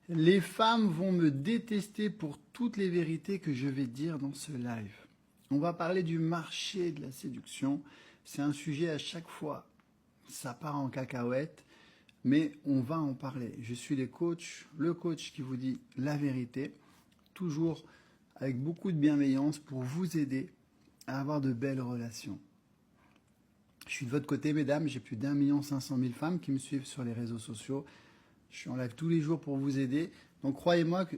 Les femmes vont me détester pour toutes les vérités que je vais dire dans ce live. On va parler du marché de la séduction. C'est un sujet à chaque fois, ça part en cacahuète, mais on va en parler. Je suis le coach qui vous dit la vérité, toujours avec beaucoup de bienveillance pour vous aider à avoir de belles relations. Je suis de votre côté, mesdames, j'ai plus d'1,5 million femmes qui me suivent sur les réseaux sociaux. Je suis en live tous les jours pour vous aider. Donc croyez-moi que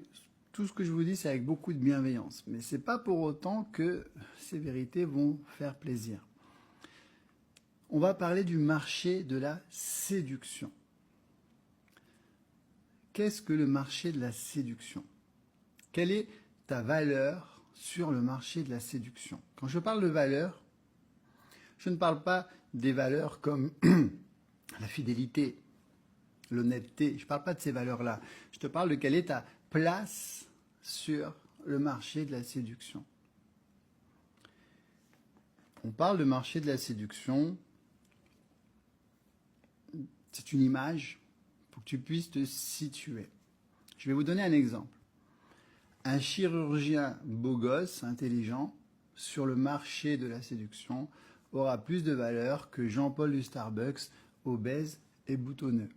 tout ce que je vous dis, c'est avec beaucoup de bienveillance. Mais ce n'est pas pour autant que ces vérités vont faire plaisir. On va parler du marché de la séduction. Qu'est-ce que le marché de la séduction? Quelle est ta valeur sur le marché de la séduction? Quand je parle de valeur, je ne parle pas des valeurs comme la fidélité, l'honnêteté. Je ne parle pas de ces valeurs-là. Je te parle de quelle est ta place sur le marché de la séduction. On parle de marché de la séduction. C'est une image pour que tu puisses te situer. Je vais vous donner un exemple. Un chirurgien beau gosse, intelligent, sur le marché de la séduction, aura plus de valeur que Jean-Paul du Starbucks, obèse et boutonneux.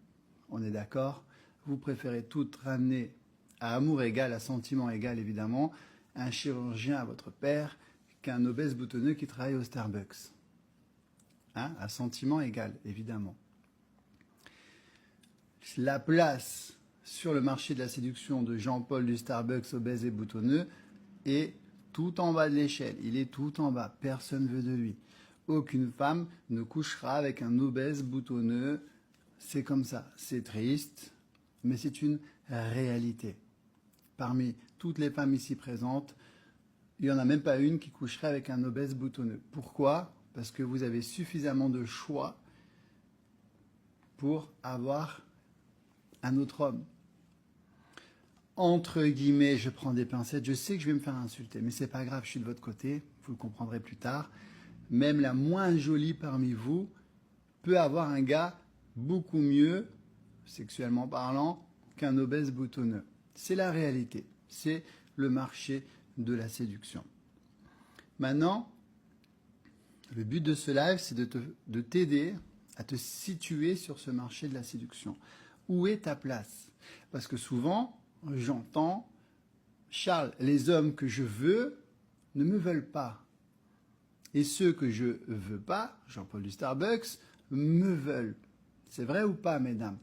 On est d'accord? Vous préférez tout ramener à amour égal, à sentiment égal évidemment, un chirurgien à votre père qu'un obèse boutonneux qui travaille au Starbucks. Hein? À sentiment égal, évidemment. La place sur le marché de la séduction de Jean-Paul du Starbucks, obèse et boutonneux, est tout en bas de l'échelle. Il est tout en bas. Personne ne veut de lui. Aucune femme ne couchera avec un obèse boutonneux. C'est comme ça. C'est triste, mais c'est une réalité. Parmi toutes les femmes ici présentes, il n'y en a même pas une qui coucherait avec un obèse boutonneux. Pourquoi? Parce que vous avez suffisamment de choix pour avoir un autre homme. Entre guillemets, je prends des pincettes, je sais que je vais me faire insulter, mais c'est pas grave, je suis de votre côté, vous le comprendrez plus tard. Même la moins jolie parmi vous peut avoir un gars beaucoup mieux, sexuellement parlant, qu'un obèse boutonneux. C'est la réalité, c'est le marché de la séduction. Maintenant, le but de ce live, c'est de t'aider à te situer sur ce marché de la séduction. Où est ta place? Parce que souvent, j'entends « Charles, les hommes que je veux ne me veulent pas. Et ceux que je veux pas, Jean-Paul du Starbucks, me veulent. » C'est vrai ou pas, mesdames?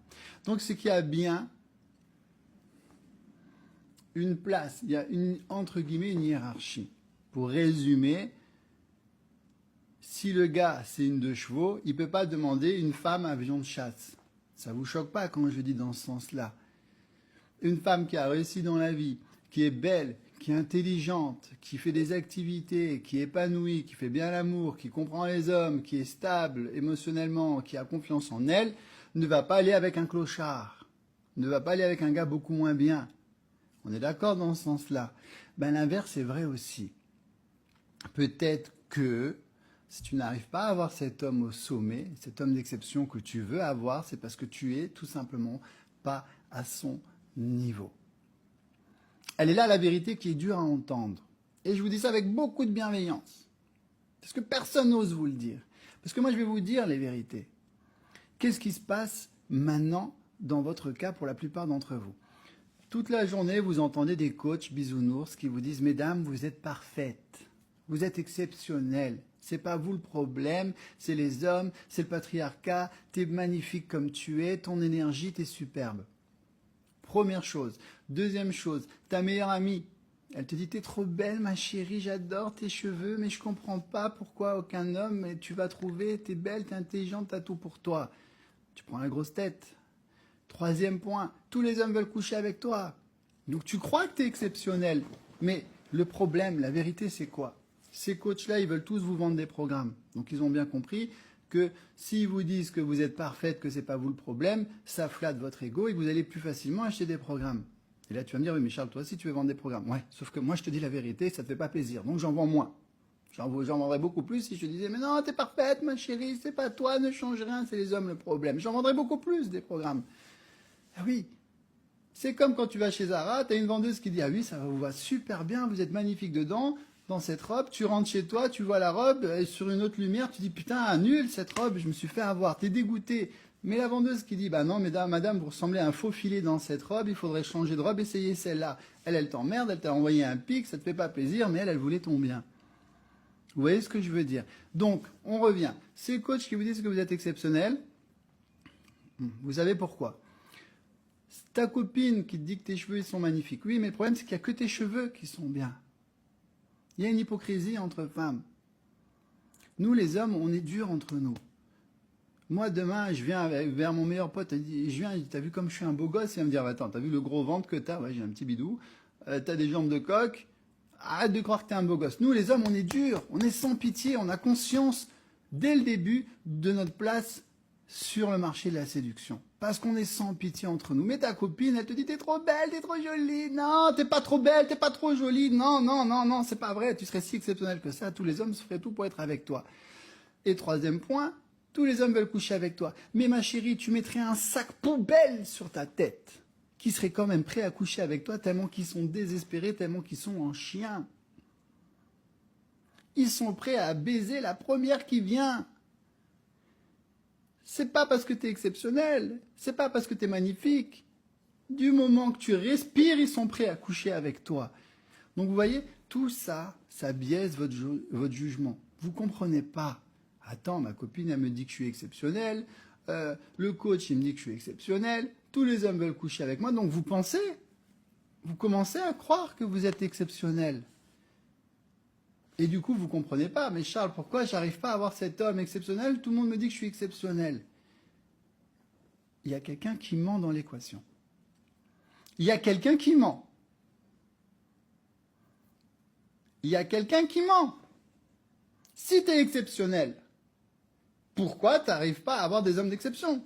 Donc, c'est qu'il y a bien une place, il y a entre guillemets une hiérarchie. Pour résumer, si le gars, c'est une 2 chevaux, il ne peut pas demander une femme avion de chasse. Ça ne vous choque pas quand je dis dans ce sens-là? Une femme qui a réussi dans la vie, qui est belle, qui est intelligente, qui fait des activités, qui est épanouie, qui fait bien l'amour, qui comprend les hommes, qui est stable émotionnellement, qui a confiance en elle, ne va pas aller avec un clochard, ne va pas aller avec un gars beaucoup moins bien. On est d'accord dans ce sens-là? Ben, l'inverse est vrai aussi. Peut-être que si tu n'arrives pas à avoir cet homme au sommet, cet homme d'exception que tu veux avoir, c'est parce que tu es tout simplement pas à son niveau. Elle est là la vérité qui est dure à entendre. Et je vous dis ça avec beaucoup de bienveillance. Parce que personne n'ose vous le dire. Parce que moi je vais vous dire les vérités. Qu'est-ce qui se passe maintenant dans votre cas pour la plupart d'entre vous? Toute la journée, vous entendez des coachs bisounours qui vous disent « Mesdames, vous êtes parfaites. Vous êtes exceptionnelles. C'est pas vous le problème, c'est les hommes, c'est le patriarcat. T'es magnifique comme tu es, ton énergie, t'es superbe. » Première chose. Deuxième chose, ta meilleure amie, elle te dit « T'es trop belle, ma chérie, j'adore tes cheveux, mais je comprends pas pourquoi aucun homme tu vas trouver, t'es belle, t'es intelligente, t'as tout pour toi. » Tu prends la grosse tête. Troisième point, tous les hommes veulent coucher avec toi. Donc tu crois que tu es exceptionnel. Mais le problème, la vérité, c'est quoi? Ces coachs-là, ils veulent tous vous vendre des programmes. Donc ils ont bien compris que s'ils vous disent que vous êtes parfaite, que c'est pas vous le problème, ça flatte votre ego et que vous allez plus facilement acheter des programmes. Et là, tu vas me dire, oui, mais Charles, toi aussi, tu veux vendre des programmes. Ouais, sauf que moi, je te dis la vérité, ça te fait pas plaisir. Donc j'en vends moins. J'en vendrais beaucoup plus si je te disais, mais non, t'es parfaite, ma chérie, c'est pas toi, ne change rien, c'est les hommes le problème. J'en vendrais beaucoup plus des programmes. Ah oui, C'est comme quand tu vas chez Zara, tu as une vendeuse qui dit « Ah oui, ça vous va super bien, vous êtes magnifique dedans, dans cette robe. » Tu rentres chez toi, tu vois la robe, sur une autre lumière, tu dis « Putain, nul cette robe, je me suis fait avoir. » Tu es dégoûté. Mais la vendeuse qui dit « Bah non, madame, vous ressemblez à un faux filet dans cette robe, il faudrait changer de robe, essayez celle-là. » Elle t'emmerde, elle t'a envoyé un pic, ça te fait pas plaisir, mais elle voulait ton bien. Vous voyez ce que je veux dire? Donc, on revient. C'est le coach qui vous dit que vous êtes exceptionnel. Vous savez pourquoi? Ta copine qui te dit que tes cheveux ils sont magnifiques. Oui, mais le problème, c'est qu'il n'y a que tes cheveux qui sont bien. Il y a une hypocrisie entre femmes. Nous, les hommes, on est durs entre nous. Moi, demain, je viens vers mon meilleur pote, t'as vu comme je suis un beau gosse? Il va me dire, attends, t'as vu le gros ventre que t'as? Ouais, j'ai un petit bidou. T'as des jambes de coq. Arrête de croire que t'es un beau gosse. Nous, les hommes, on est durs, on est sans pitié, on a conscience, dès le début, de notre place sur le marché de la séduction. Parce qu'on est sans pitié entre nous. Mais ta copine, elle te dit, t'es trop belle, t'es trop jolie. Non, t'es pas trop belle, t'es pas trop jolie. Non, non, non, non, c'est pas vrai. Tu serais si exceptionnel que ça. Tous les hommes feraient tout pour être avec toi. Et troisième point, tous les hommes veulent coucher avec toi. Mais ma chérie, tu mettrais un sac poubelle sur ta tête, qui serait quand même prêt à coucher avec toi, tellement qu'ils sont désespérés, tellement qu'ils sont en chien. Ils sont prêts à baiser la première qui vient. C'est pas parce que tu es exceptionnel, c'est pas parce que tu es magnifique. Du moment que tu respires, ils sont prêts à coucher avec toi. Donc vous voyez, tout ça, ça biaise votre jugement. Vous comprenez pas. Attends, ma copine, elle me dit que je suis exceptionnel. Le coach, il me dit que je suis exceptionnel. Tous les hommes veulent coucher avec moi. Donc vous commencez à croire que vous êtes exceptionnel. Et du coup, vous ne comprenez pas. Mais Charles, pourquoi j'arrive pas à avoir cet homme exceptionnel? Tout le monde me dit que je suis exceptionnel. Il y a quelqu'un qui ment dans l'équation. Il y a quelqu'un qui ment. Il y a quelqu'un qui ment. Si tu es exceptionnel, pourquoi tu n'arrives pas à avoir des hommes d'exception?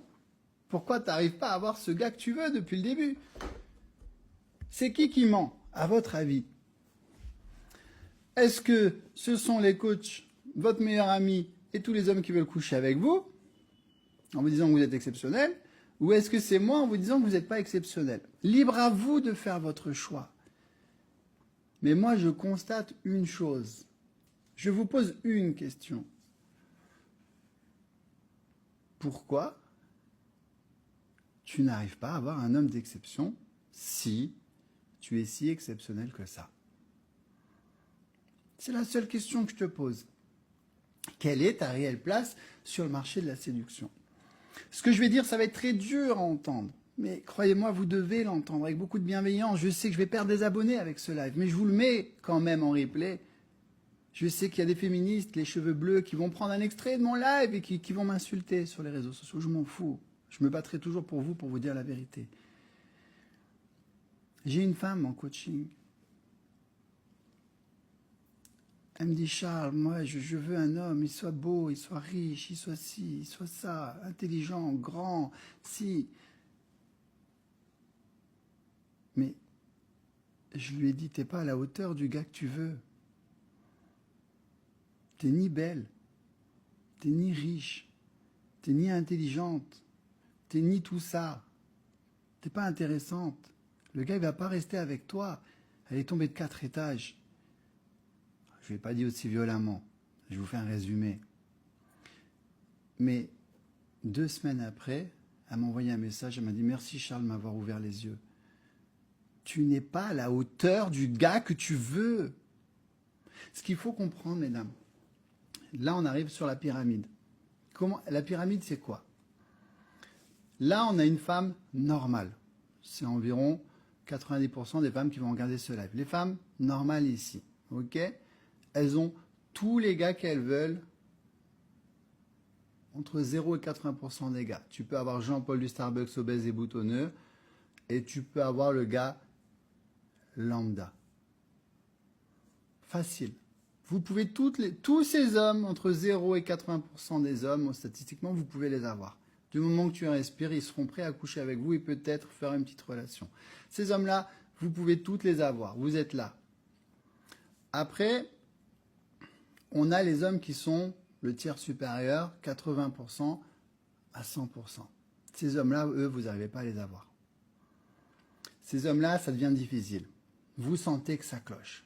Pourquoi tu n'arrives pas à avoir ce gars que tu veux depuis le début? C'est qui ment, à votre avis? Est-ce que ce sont les coachs, votre meilleur ami et tous les hommes qui veulent coucher avec vous, en vous disant que vous êtes exceptionnel, ou est-ce que c'est moi en vous disant que vous n'êtes pas exceptionnel? Libre à vous de faire votre choix. Mais moi, je constate une chose. Je vous pose une question. Pourquoi tu n'arrives pas à avoir un homme d'exception si tu es si exceptionnel que ça? C'est la seule question que je te pose. Quelle est ta réelle place sur le marché de la séduction? Ce que je vais dire, ça va être très dur à entendre. Mais croyez-moi, vous devez l'entendre avec beaucoup de bienveillance. Je sais que je vais perdre des abonnés avec ce live, mais je vous le mets quand même en replay. Je sais qu'il y a des féministes, les cheveux bleus, qui vont prendre un extrait de mon live et qui vont m'insulter sur les réseaux sociaux. Je m'en fous. Je me battrai toujours pour vous dire la vérité. J'ai une femme en coaching. Elle me dit, Charles, moi, je veux un homme, il soit beau, il soit riche, il soit ci, il soit ça, intelligent, grand, si. Mais je lui ai dit, t'es pas à la hauteur du gars que tu veux. T'es ni belle, t'es ni riche, t'es ni intelligente, t'es ni tout ça. T'es pas intéressante. Le gars, il va pas rester avec toi. Elle est tombée de 4 étages. Je ne l'ai pas dit aussi violemment. Je vous fais un résumé. Mais 2 semaines après, elle m'a envoyé un message. Elle m'a dit, merci Charles de m'avoir ouvert les yeux. Tu n'es pas à la hauteur du gars que tu veux. Ce qu'il faut comprendre, mesdames, là on arrive sur la pyramide. La pyramide, c'est quoi? Là, on a une femme normale. C'est environ 90% des femmes qui vont regarder ce live. Les femmes normales ici, ok? Elles ont tous les gars qu'elles veulent, entre 0 et 80% des gars. Tu peux avoir Jean-Paul du Starbucks obèse et boutonneux, et tu peux avoir le gars lambda. Facile. Vous pouvez tous ces hommes, entre 0 et 80% des hommes, statistiquement, vous pouvez les avoir. Du moment que tu respires, ils seront prêts à coucher avec vous et peut-être faire une petite relation. Ces hommes-là, vous pouvez toutes les avoir. Vous êtes là. Après, on a les hommes qui sont le tiers supérieur, 80% à 100%. Ces hommes-là, eux, vous n'arrivez pas à les avoir. Ces hommes-là, ça devient difficile. Vous sentez que ça cloche.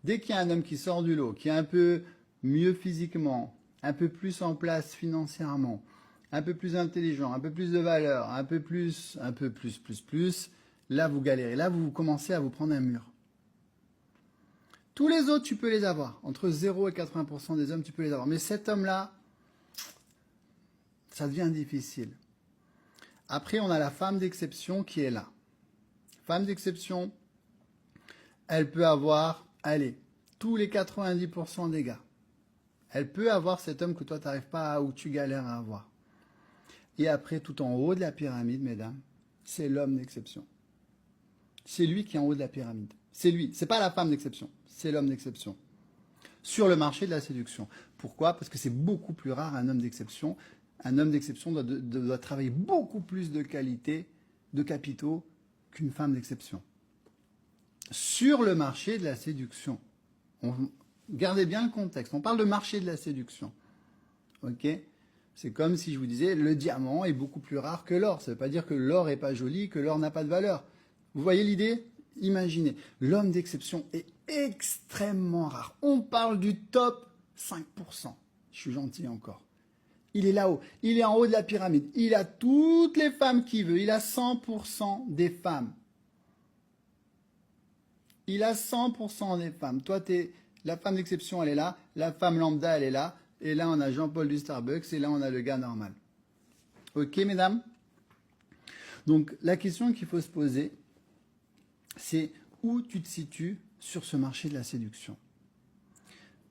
Dès qu'il y a un homme qui sort du lot, qui est un peu mieux physiquement, un peu plus en place financièrement, un peu plus intelligent, un peu plus de valeur, un peu plus, là vous galérez. Là, vous commencez à vous prendre un mur. Tous les autres, tu peux les avoir. Entre 0 et 80% des hommes, tu peux les avoir. Mais cet homme-là, ça devient difficile. Après, on a la femme d'exception qui est là. Femme d'exception, elle peut avoir, allez, tous les 90% des gars. Elle peut avoir cet homme que toi, tu n'arrives pas à, ou tu galères à avoir. Et après, tout en haut de la pyramide, mesdames, c'est l'homme d'exception. C'est lui qui est en haut de la pyramide. C'est lui. C'est pas la femme d'exception. C'est l'homme d'exception. Sur le marché de la séduction. Pourquoi? Parce que c'est beaucoup plus rare un homme d'exception. Un homme d'exception doit travailler beaucoup plus de qualité, de capitaux, qu'une femme d'exception. Sur le marché de la séduction. Gardez bien le contexte. On parle de marché de la séduction. Ok? C'est comme si je vous disais, le diamant est beaucoup plus rare que l'or. Ça ne veut pas dire que l'or n'est pas joli, que l'or n'a pas de valeur. Vous voyez l'idée? Imaginez, l'homme d'exception est extrêmement rare. On parle du top 5%. Je suis gentil encore. Il est là-haut. Il est en haut de la pyramide. Il a toutes les femmes qu'il veut. Il a 100% des femmes. Il a 100% des femmes. Toi, la femme d'exception, elle est là. La femme lambda, elle est là. Et là, on a Jean-Paul du Starbucks. Et là, on a le gars normal. Ok, mesdames? Donc, la question qu'il faut se poser, c'est où tu te situes sur ce marché de la séduction.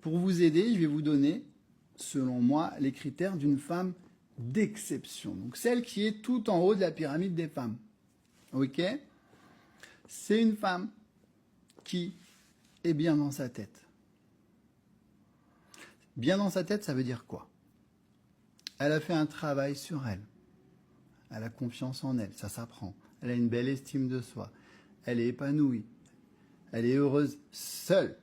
Pour vous aider, je vais vous donner, selon moi, les critères d'une femme d'exception. Donc, celle qui est tout en haut de la pyramide des femmes. Ok? C'est une femme qui est bien dans sa tête. Bien dans sa tête, ça veut dire quoi? Elle a fait un travail sur elle. Elle a confiance en elle, ça s'apprend. Elle a une belle estime de soi. Elle est épanouie. Elle est heureuse seule.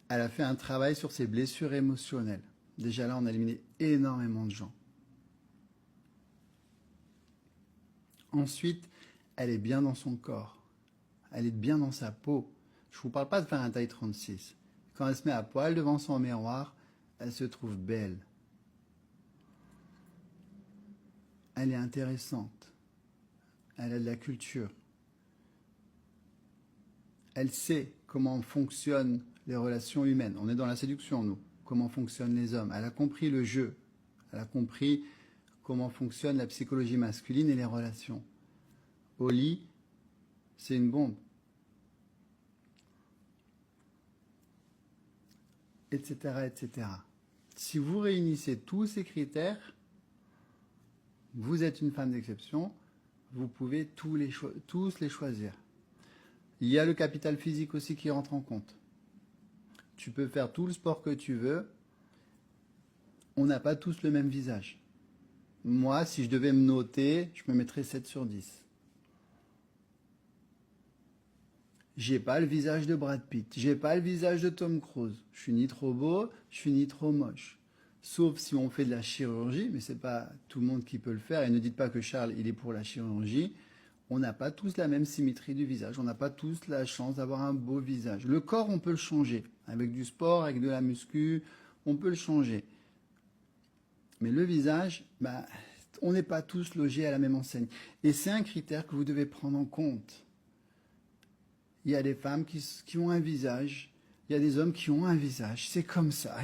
Elle a fait un travail sur ses blessures émotionnelles. Déjà là, on a éliminé énormément de gens. Ensuite, elle est bien dans son corps. Elle est bien dans sa peau. Je ne vous parle pas de faire un taille 36. Quand elle se met à poil devant son miroir, elle se trouve belle. Elle est intéressante. Elle a de la culture. Elle sait comment fonctionnent les relations humaines. On est dans la séduction, nous. Comment fonctionnent les hommes. Elle a compris le jeu. Elle a compris comment fonctionne la psychologie masculine et les relations. Au lit, c'est une bombe. Etc., etc. Si vous réunissez tous ces critères, vous êtes une femme d'exception, vous pouvez tous les choisir. Il y a le capital physique aussi qui rentre en compte. Tu peux faire tout le sport que tu veux, on n'a pas tous le même visage. Moi, si je devais me noter, je me mettrais 7 sur 10. J'ai pas le visage de Brad Pitt, j'ai pas le visage de Tom Cruise. Je suis ni trop beau, je suis ni trop moche. Sauf si on fait de la chirurgie, mais c'est pas tout le monde qui peut le faire. Et ne dites pas que Charles, il est pour la chirurgie. On n'a pas tous la même symétrie du visage. On n'a pas tous la chance d'avoir un beau visage. Le corps, on peut le changer. Avec du sport, avec de la muscu, on peut le changer. Mais le visage, on n'est pas tous logés à la même enseigne. Et c'est un critère que vous devez prendre en compte. Il y a des femmes qui ont un visage. Il y a des hommes qui ont un visage. C'est comme ça.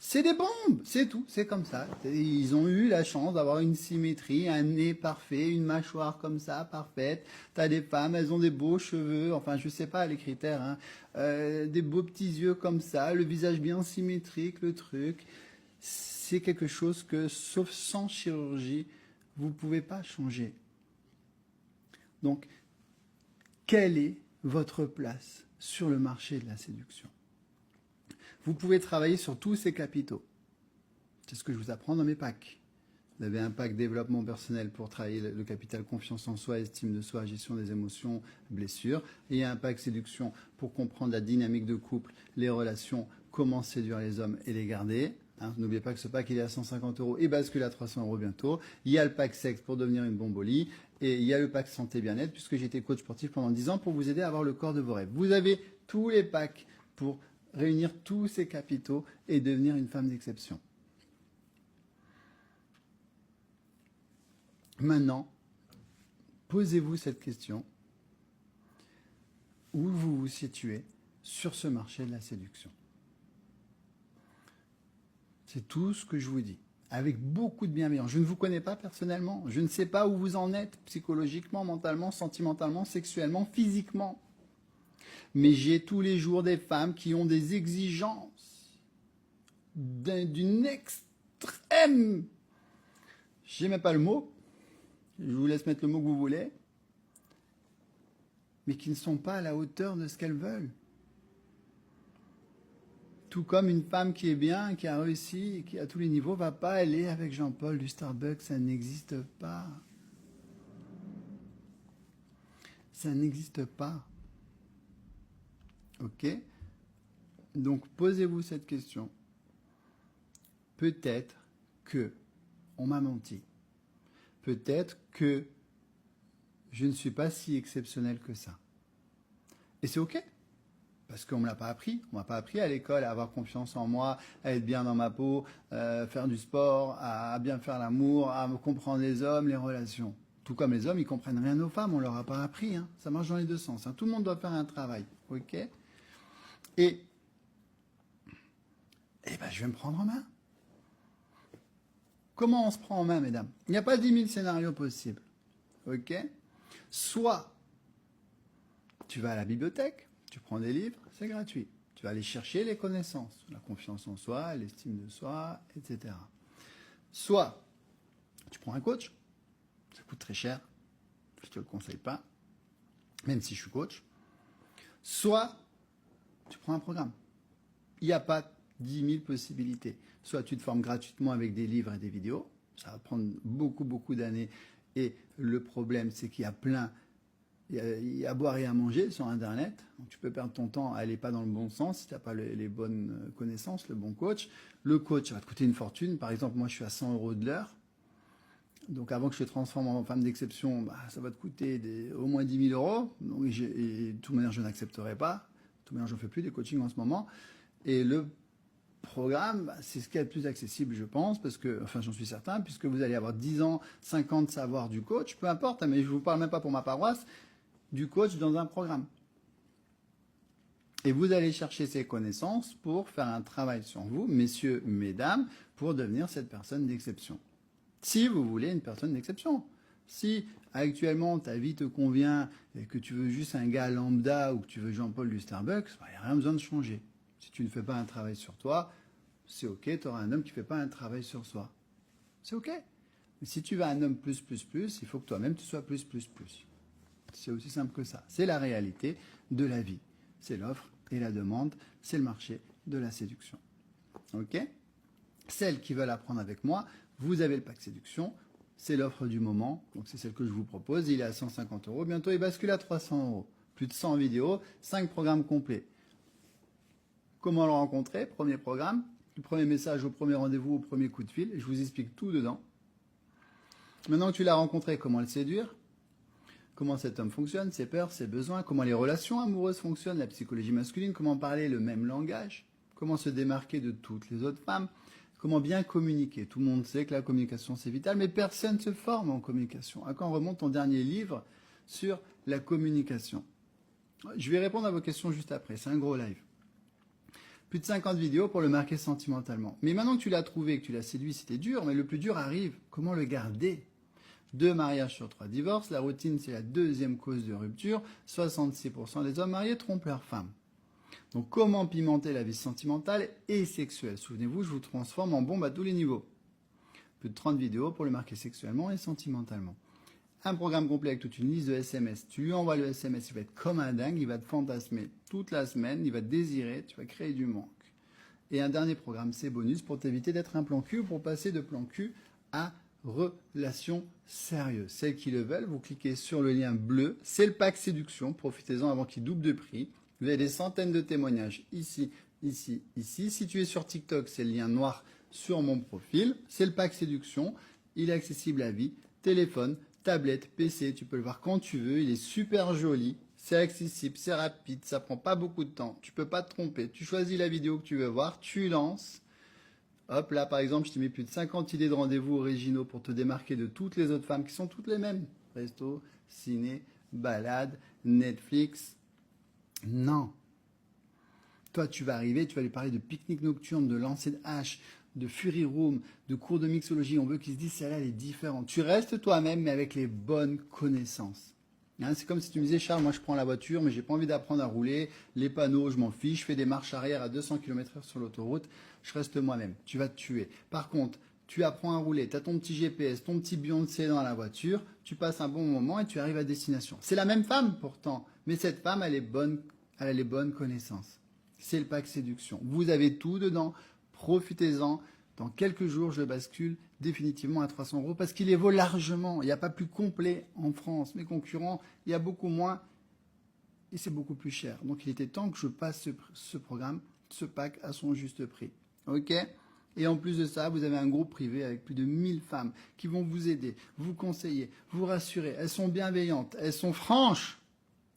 C'est des bombes, c'est tout, c'est comme ça. Ils ont eu la chance d'avoir une symétrie, un nez parfait, une mâchoire comme ça, parfaite. T'as des femmes, elles ont des beaux cheveux, enfin je sais pas les critères, hein. Des beaux petits yeux comme ça, le visage bien symétrique, le truc. C'est quelque chose que, sauf sans chirurgie, vous pouvez pas changer. Donc, quelle est votre place sur le marché de la séduction? Vous pouvez travailler sur tous ces capitaux. C'est ce que je vous apprends dans mes packs. Vous avez un pack développement personnel pour travailler le capital confiance en soi, estime de soi, gestion des émotions, blessures. Et il y a un pack séduction pour comprendre la dynamique de couple, les relations, comment séduire les hommes et les garder. Hein, n'oubliez pas que ce pack il est à 150 € et bascule à 300 € bientôt. Il y a le pack sexe pour devenir une bombe au lit. Et il y a le pack santé bien-être, puisque j'ai été coach sportif pendant 10 ans pour vous aider à avoir le corps de vos rêves. Vous avez tous les packs pour réunir tous ces capitaux et devenir une femme d'exception. Maintenant, posez-vous cette question. Où vous vous situez sur ce marché de la séduction? C'est tout ce que je vous dis, avec beaucoup de bienveillance. Je ne vous connais pas personnellement, je ne sais pas où vous en êtes psychologiquement, mentalement, sentimentalement, sexuellement, physiquement. Mais j'ai tous les jours des femmes qui ont des exigences d'une extrême... Je n'ai même pas le mot, je vous laisse mettre le mot que vous voulez, mais qui ne sont pas à la hauteur de ce qu'elles veulent. Tout comme une femme qui est bien, qui a réussi, qui à tous les niveaux, va pas aller avec Jean-Paul du Starbucks, ça n'existe pas. Ça n'existe pas. Ok? Donc posez-vous cette question. Peut-être que on m'a menti. Peut-être que je ne suis pas si exceptionnel que ça. Et c'est ok. Parce qu'on ne me l'a pas appris. On ne m'a pas appris à l'école à avoir confiance en moi, à être bien dans ma peau, faire du sport, à bien faire l'amour, à comprendre les hommes, les relations. Tout comme les hommes, ils ne comprennent rien aux femmes, on ne leur a pas appris. Hein. Ça marche dans les deux sens. Hein. Tout le monde doit faire un travail. Ok? Et ben, je vais me prendre en main. Comment on se prend en main, mesdames? Il n'y a pas 10 000 scénarios possibles. Ok? Soit tu vas à la bibliothèque, tu prends des livres, c'est gratuit. Tu vas aller chercher les connaissances, la confiance en soi, l'estime de soi, etc. Soit tu prends un coach, ça coûte très cher, je ne te le conseille pas, même si je suis coach. Soit tu prends un programme. Il n'y a pas 10 000 possibilités. Soit tu te formes gratuitement avec des livres et des vidéos, ça va prendre beaucoup d'années. Et le problème, c'est qu'il y a plein... Il y a à boire et à manger sur Internet. Donc tu peux perdre ton temps à aller pas dans le bon sens si tu n'as pas les bonnes connaissances, le bon coach. Le coach va te coûter une fortune. Par exemple, moi, je suis à 100 € de l'heure. Donc avant que je te transforme en femme d'exception, ça va te coûter au moins 10 000 €. Donc, et de toute manière, je n'accepterai pas. De toute manière, je ne fais plus des coachings en ce moment. Et le programme, c'est ce qui est le plus accessible, je pense, parce que, enfin, j'en suis certain, puisque vous allez avoir 10 ans, 5 ans de savoir du coach, peu importe, mais je ne vous parle même pas pour ma paroisse, du coach dans un programme. Et vous allez chercher ces connaissances pour faire un travail sur vous, messieurs, mesdames, pour devenir cette personne d'exception. Si vous voulez une personne d'exception. Si actuellement ta vie te convient et que tu veux juste un gars lambda ou que tu veux Jean-Paul du Starbucks, il n'y a rien besoin de changer. Si tu ne fais pas un travail sur toi, c'est ok, tu auras un homme qui ne fait pas un travail sur soi. C'est ok. Mais si tu veux un homme plus, il faut que toi-même tu sois plus. C'est aussi simple que ça. C'est la réalité de la vie. C'est l'offre et la demande. C'est le marché de la séduction. Ok? Celles qui veulent apprendre avec moi, vous avez le pack séduction. C'est l'offre du moment. Donc c'est celle que je vous propose. Il est à 150 €. Bientôt, il bascule à 300 €. Plus de 100 vidéos, 5 programmes complets. Comment le rencontrer? Premier programme. Le premier message au premier rendez-vous, au premier coup de fil. Je vous explique tout dedans. Maintenant que tu l'as rencontré, comment le séduire? Comment cet homme fonctionne, ses peurs, ses besoins, comment les relations amoureuses fonctionnent, la psychologie masculine, comment parler le même langage, comment se démarquer de toutes les autres femmes, comment bien communiquer. Tout le monde sait que la communication c'est vital, mais personne ne se forme en communication. À quand remonte ton dernier livre sur la communication? Je vais répondre à vos questions juste après, c'est un gros live. Plus de 50 vidéos pour le marquer sentimentalement. Mais maintenant que tu l'as trouvé, que tu l'as séduit, c'était dur, mais le plus dur arrive. Comment le garder? 2 mariages sur 3 divorces. La routine, c'est la deuxième cause de rupture. 66% des hommes mariés trompent leur femme. Donc, comment pimenter la vie sentimentale et sexuelle? Souvenez-vous, je vous transforme en bombe à tous les niveaux. Plus de 30 vidéos pour le marquer sexuellement et sentimentalement. Un programme complet avec toute une liste de SMS. Tu lui envoies le SMS, il va être comme un dingue, il va te fantasmer toute la semaine, il va te désirer, tu vas créer du manque. Et un dernier programme, c'est bonus pour t'éviter d'être un plan cul ou pour passer de plan cul à relations sérieuses. Celles qui le veulent, vous cliquez sur le lien bleu. C'est le pack séduction. Profitez-en avant qu'il double de prix. Vous avez des centaines de témoignages ici, ici, ici. Si tu es sur TikTok, c'est le lien noir sur mon profil. C'est le pack séduction. Il est accessible à vie. Téléphone, tablette, PC, tu peux le voir quand tu veux. Il est super joli, c'est accessible, c'est rapide, ça prend pas beaucoup de temps. Tu peux pas te tromper. Tu choisis la vidéo que tu veux voir, tu lances. Hop, là par exemple, je t'ai mis plus de 50 idées de rendez-vous originaux pour te démarquer de toutes les autres femmes qui sont toutes les mêmes. Resto, ciné, balade, Netflix. Non. Toi, tu vas arriver, tu vas lui parler de pique-nique nocturne, de lancer de hache, de Fury Room, de cours de mixologie. On veut qu'ils se disent, celle-là, elle est différente. Tu restes toi-même, mais avec les bonnes connaissances. Hein, c'est comme si tu me disais, Charles, moi je prends la voiture, mais j'ai pas envie d'apprendre à rouler. Les panneaux, je m'en fiche. Je fais des marches arrière à 200 km/h sur l'autoroute. Je reste moi-même. Tu vas te tuer. Par contre, tu apprends à rouler. Tu as ton petit GPS, ton petit Beyoncé dans la voiture. Tu passes un bon moment et tu arrives à destination. C'est la même femme pourtant, mais cette femme, elle a les bonnes connaissances. C'est le pack séduction. Vous avez tout dedans. Profitez-en. Dans quelques jours, je bascule définitivement à 300 € parce qu'il les vaut largement. Il n'y a pas plus complet en France. Mes concurrents, il y a beaucoup moins et c'est beaucoup plus cher. Donc, il était temps que je passe ce programme, ce pack à son juste prix. OK ? Et en plus de ça, vous avez un groupe privé avec plus de 1000 femmes qui vont vous aider, vous conseiller, vous rassurer. Elles sont bienveillantes, elles sont franches.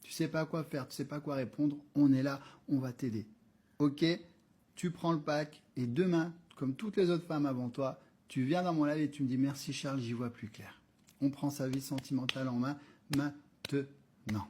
Tu sais pas quoi faire, tu sais pas quoi répondre. On est là, on va t'aider. OK ? Tu prends le pack et demain, comme toutes les autres femmes avant toi, tu viens dans mon live et tu me dis merci Charles, j'y vois plus clair. On prend sa vie sentimentale en main maintenant.